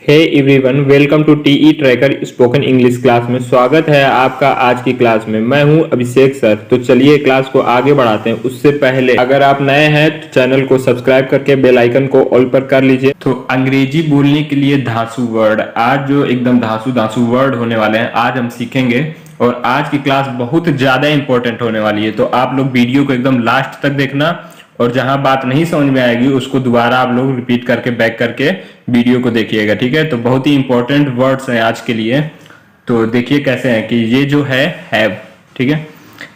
Hey everyone, welcome to TE tracker spoken English class में। स्वागत है आपका आज की क्लास में। मैं हूं अभिषेक सर। तो चलिए क्लास को आगे बढ़ाते हैं। उससे पहले अगर आप नए हैं तो चैनल को सब्सक्राइब करके बेल आइकन को ऑल पर कर लीजिए। तो अंग्रेजी बोलने के लिए धांसू वर्ड, आज जो एकदम धांसू धांसू वर्ड होने वाले हैं आज हम सीखेंगे। और आज की क्लास बहुत ज्यादा इंपॉर्टेंट होने वाली है, तो आप लोग वीडियो को एकदम लास्ट तक देखना। और जहां बात नहीं समझ में आएगी उसको दोबारा आप लोग रिपीट करके बैक करके वीडियो को देखिएगा, ठीक है। तो बहुत ही इंपॉर्टेंट वर्ड्स हैं आज के लिए। तो देखिए कैसे हैं कि ये जो है हैव, ठीक है।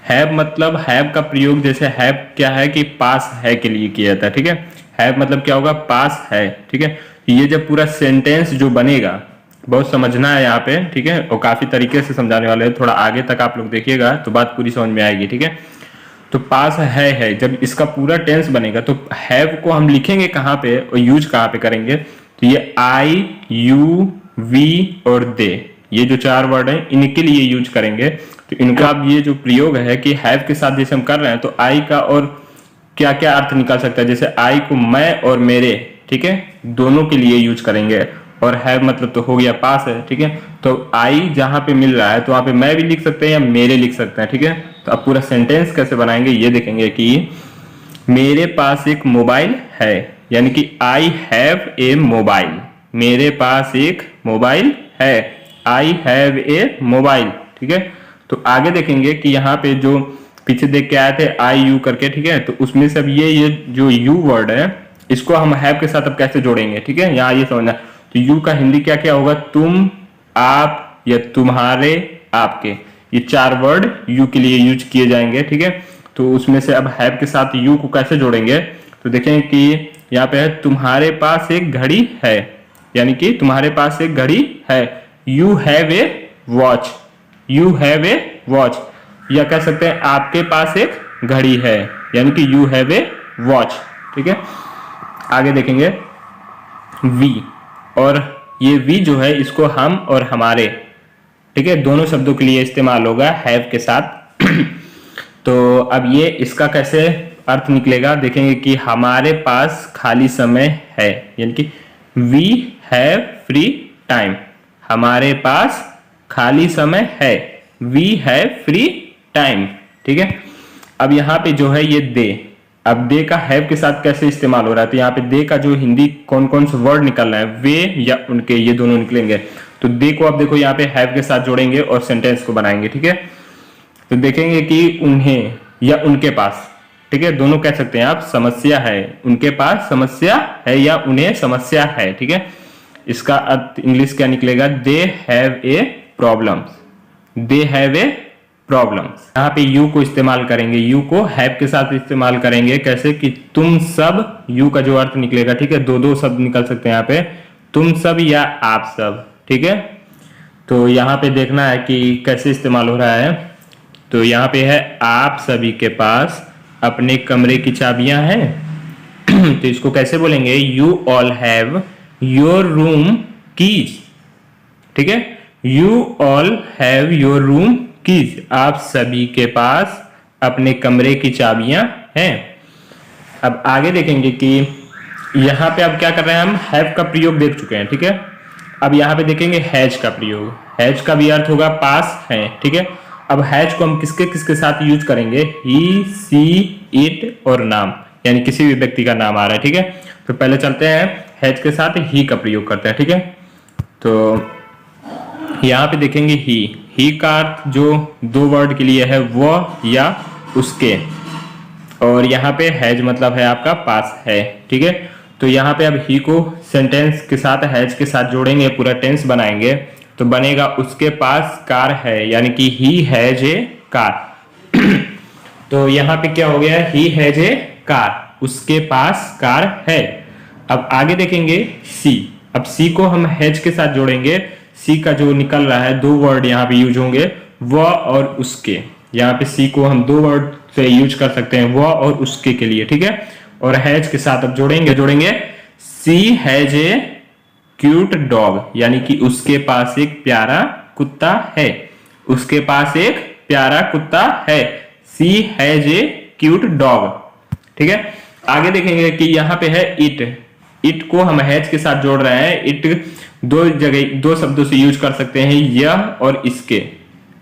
हैव मतलब हैव का प्रयोग जैसे हैव क्या है कि पास है के लिए किया जाता है, ठीक है। हैव मतलब क्या होगा, पास है, ठीक है। ये जब पूरा सेंटेंस जो बनेगा बहुत समझना है यहाँ पे, ठीक है। और काफी तरीके से समझाने वाले हैं, थोड़ा आगे तक आप लोग देखिएगा तो बात पूरी समझ में आएगी, ठीक है। तो पास है जब इसका पूरा टेंस बनेगा तो हैव को हम लिखेंगे कहाँ पे और यूज कहाँ पे करेंगे। तो ये आई, यू, वी और दे, ये जो चार वर्ड हैं इनके लिए यूज करेंगे। तो इनका अब ये जो प्रयोग है कि हैव के साथ जैसे हम कर रहे हैं तो आई का और क्या क्या अर्थ निकाल सकता है। जैसे आई को मैं और मेरे, ठीक है, दोनों के लिए यूज करेंगे। और हैव मतलब तो हो गया पास है, ठीक है। तो आई जहां पे मिल रहा है तो वहां पे मैं भी लिख सकते हैं या मेरे लिख सकते हैं, ठीक है। तो अब पूरा सेंटेंस कैसे बनाएंगे ये देखेंगे कि मेरे पास एक मोबाइल है, यानी कि आई हैव ए मोबाइल। मेरे पास एक मोबाइल है, आई हैव ए मोबाइल, ठीक है। तो आगे देखेंगे कि यहाँ पे जो पीछे देख के आए थे आई यू करके, ठीक है। तो उसमें से अब ये जो यू वर्ड है इसको हम हैव के साथ अब कैसे जोड़ेंगे, ठीक है। यहाँ ये समझना। तो यू का हिंदी क्या क्या होगा, तुम, आप या तुम्हारे, आपके, ये चार वर्ड यू के लिए यूज किए जाएंगे, ठीक है। तो उसमें से अब हैव के साथ यू को कैसे जोड़ेंगे तो देखें कि यहाँ पे है तुम्हारे पास एक घड़ी है, यानी कि तुम्हारे पास एक घड़ी है। You have a watch, you have a watch. या कह सकते हैं आपके पास एक घड़ी है, यानी कि यू हैव ए वॉच, ठीक है। आगे देखेंगे वी, और ये वी जो है इसको हम और हमारे, ठीक है, दोनों शब्दों के लिए इस्तेमाल होगा हैव के साथ। तो अब ये इसका कैसे अर्थ निकलेगा देखेंगे कि हमारे पास खाली समय है, यानी कि वी हैव फ्री टाइम। हमारे पास खाली समय है, वी हैव फ्री टाइम, ठीक है। अब यहाँ पे जो है ये दे, अब दे का हैव के साथ कैसे इस्तेमाल हो रहा है। तो यहाँ पे दे का जो हिंदी कौन कौन से वर्ड निकल रहा है, वे या उनके, ये दोनों निकलेंगे। तो दे को आप देखो यहाँ पे हैव के साथ जोड़ेंगे और सेंटेंस को बनाएंगे, ठीक है। तो देखेंगे कि उन्हें या उनके पास, ठीक है, दोनों कह सकते हैं आप। समस्या है, उनके पास समस्या है या उन्हें समस्या है, ठीक है। इसका अर्थ इंग्लिश क्या निकलेगा, they have a problem, they have a problems. यहाँ पे यू को इस्तेमाल करेंगे, यू को हैव के साथ इस्तेमाल करेंगे कैसे कि तुम सब, यू का जो अर्थ निकलेगा, ठीक है, दो दो शब्द निकल सकते हैं यहाँ पे, तुम सब या आप सब, ठीक है। तो यहाँ पे देखना है कि कैसे इस्तेमाल हो रहा है। तो यहाँ पे है आप सभी के पास अपने कमरे की चाबियां हैं। तो इसको कैसे बोलेंगे, you all have your room keys, ठीक है। You all have your room keys, आप सभी के पास अपने कमरे की चाबियां हैं। अब आगे देखेंगे कि यहाँ पे अब क्या कर रहे हैं, हम हैव का प्रयोग देख चुके हैं, ठीक है। अब यहाँ पे देखेंगे हैज का प्रयोग। हैज का भी अर्थ होगा पास है, ठीक है। अब हैज को हम किसके किसके साथ यूज करेंगे, ही, सी, इट और नाम, यानी किसी भी व्यक्ति का नाम आ रहा है, ठीक है। तो पहले चलते हैं हैज के साथ ही का प्रयोग करते हैं, ठीक है। तो यहाँ पे देखेंगे ही का अर्थ जो दो वर्ड के लिए है वो या उसके, और यहाँ पे हैज मतलब है आपका पास है, ठीक है। तो यहाँ पे अब ही को सेंटेंस के साथ हैज के साथ जोड़ेंगे, पूरा टेंस बनाएंगे। तो बनेगा उसके पास कार है, यानी कि ही हैज ए कार। तो यहाँ पे क्या हो गया, ही हैज ए कार, उसके पास कार है। अब आगे देखेंगे सी। अब सी को हम हैज के साथ जोड़ेंगे। सी का जो निकल रहा है, दो वर्ड यहाँ पे यूज होंगे, वह और उसके। यहाँ पे सी को हम दो वर्ड से यूज कर सकते हैं, वह और उसके के लिए, ठीक है। और हैज के साथ अब जोड़ेंगे सी हैज ए क्यूट डॉग, यानी कि उसके पास एक प्यारा कुत्ता है, उसके पास एक प्यारा कुत्ता है। सी हैज ए क्यूट डॉग, ठीक है। आगे देखेंगे कि यहाँ पे है इट। इट को हम हैज के साथ जोड़ रहे हैं। इट दो शब्दों से यूज कर सकते हैं, यह और इसके।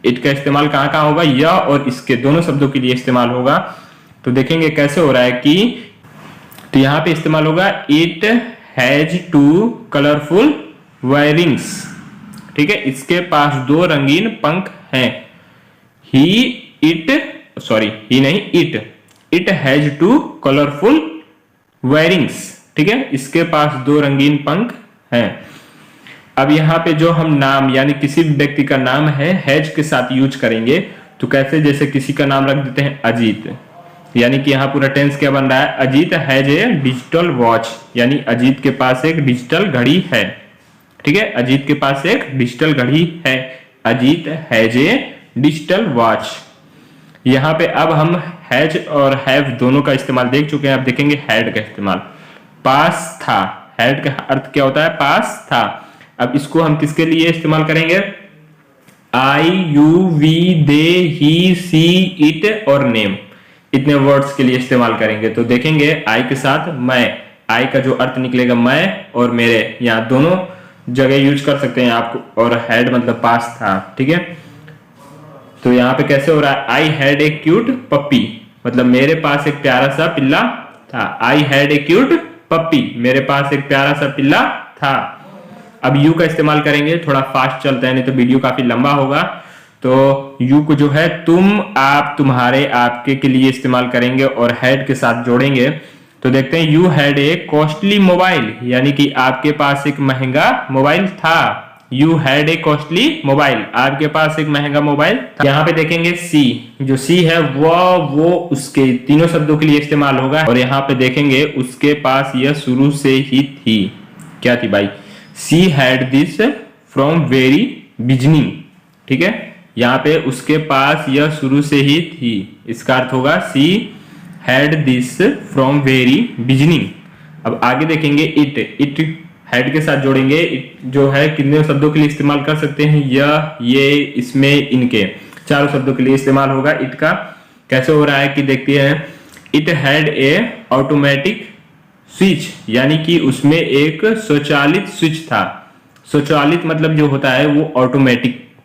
इट का इस्तेमाल कहाँ कहाँ होगा, यह और इसके दोनों शब्दों के लिए इस्तेमाल होगा। तो देखेंगे कैसे हो रहा है कि, तो यहाँ पे इस्तेमाल होगा इट हैज 2 कलरफुल वायरिंग्स, ठीक है, इसके पास 2 रंगीन पंख हैं। इट हैज 2 कलरफुल वायरिंग्स, ठीक है, इसके पास 2 रंगीन पंख हैं। अब यहाँ पे जो हम नाम यानी किसी व्यक्ति का नाम है हैज के साथ यूज करेंगे, तो कैसे, जैसे किसी का नाम रख देते हैं अजीत, यानी कि यहाँ पूरा टेंस क्या बन रहा है, Ajit has a digital watch, यानी अजीत के पास एक डिजिटल घड़ी है, ठीक है, अजीत के पास एक डिजिटल घड़ी है, Ajit has a digital watch. यहाँ पे अब हम हैज और हैव दोनों का इस्तेमाल देख चुके हैं, अब देखेंगे हैड का इस्तेमाल। पास था, हैड का अर्थ क्या होता है, पास था। अब इसको हम किसके लिए इस्तेमाल करेंगे, I, you, we, they, he, she, it और नेम, इतने वर्ड्स के लिए इस्तेमाल करेंगे। तो देखेंगे आई के साथ मैं, आई का जो अर्थ निकलेगा मैं और मेरे, यहाँ दोनों जगह यूज कर सकते हैं आपको, और हैड मतलब पास था, ठीक है। तो यहाँ पे कैसे हो रहा है, आई हैड ए क्यूट पप्पी, मतलब मेरे पास एक प्यारा सा पिल्ला था। आई हैड ए क्यूट पप्पी, मेरे पास एक प्यारा सा पिल्ला था। अब यू का इस्तेमाल करेंगे, थोड़ा फास्ट चलता है नहीं तो वीडियो काफी लंबा होगा। तो यू को जो है तुम, आप, तुम्हारे, आपके के लिए इस्तेमाल करेंगे और हैड के साथ जोड़ेंगे। तो देखते हैं, you had a costly mobile, यानी कि आपके पास एक महंगा मोबाइल था। You had a costly mobile, आपके पास एक महंगा मोबाइल था। यहाँ पे देखेंगे सी, जो सी है वो उसके, तीनों शब्दों के लिए इस्तेमाल होगा। और यहाँ पे देखेंगे उसके पास यह शुरू से ही थी, क्या थी भाई, she had this from very beginning, ठीक है, यहाँ पे उसके पास यह शुरू से ही थी, इसका अर्थ होगा she had this from very beginning. अब आगे देखेंगे इट हैड के साथ जोड़ेंगे, इट जो है कितने शब्दों के लिए इस्तेमाल कर सकते हैं, यह, ये, इसमें, इनके, चारों शब्दों के लिए इस्तेमाल होगा इट का। कैसे हो रहा है कि देखते हैं, it had a automatic switch, यानी कि उसमें एक स्वचालित स्विच था। स्वचालित मतलब जो होता है वो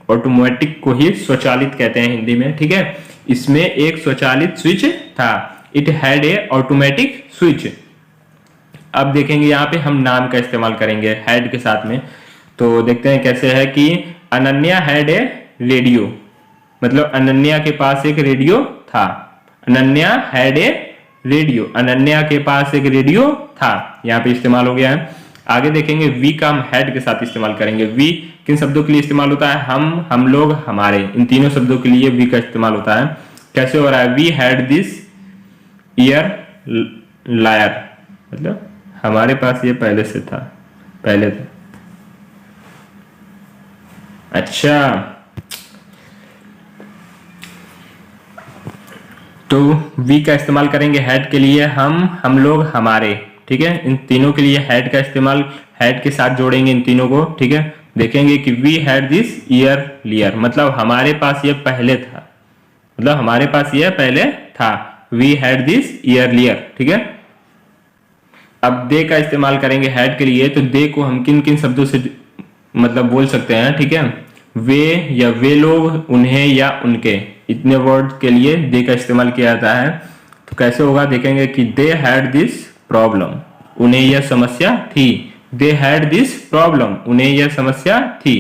ऑटोमेटिक को ही स्वचालित कहते हैं हिंदी में, ठीक है, इसमें एक स्वचालित स्विच था। It had a automatic switch. अब देखेंगे यहाँ पे हम नाम का इस्तेमाल करेंगे हैड के साथ में। तो देखते हैं कैसे है कि अनन्या हैड ए रेडियो, मतलब अनन्या के पास एक रेडियो था। Ananya had a radio, Ananya के पास एक रेडियो था, यहाँ पे इस्तेमाल हो गया है। आगे देखेंगे वी का हम हैड के साथ इस्तेमाल करेंगे। वी किन शब्दों के लिए इस्तेमाल होता है, हम लोग, हमारे, इन तीनों शब्दों के लिए वी का इस्तेमाल होता है। कैसे हो रहा है, we had this earlier, मतलब हमारे पास ये पहले से था, पहले था। अच्छा, तो वी का इस्तेमाल करेंगे हैड के लिए, हम लोग, हमारे, ठीक है, इन तीनों के लिए हैड का इस्तेमाल, हैड के साथ जोड़ेंगे इन तीनों को, ठीक है। देखेंगे कि we had this earlier, मतलब हमारे पास ये पहले था, मतलब हमारे पास ये पहले था। We had this earlier, ठीक है। अब दे का इस्तेमाल करेंगे हैड के लिए, तो दे को हम किन किन शब्दों से मतलब बोल सकते हैं, ठीक है, वे या वे लोग, उन्हें या उनके, इतने वर्ड के लिए दे का इस्तेमाल किया जाता है। तो कैसे होगा, देखेंगे कि दे हैड दिस प्रॉब्लम, उन्हें यह समस्या थी। दे हैड दिस प्रॉब्लम, उन्हें यह समस्या थी।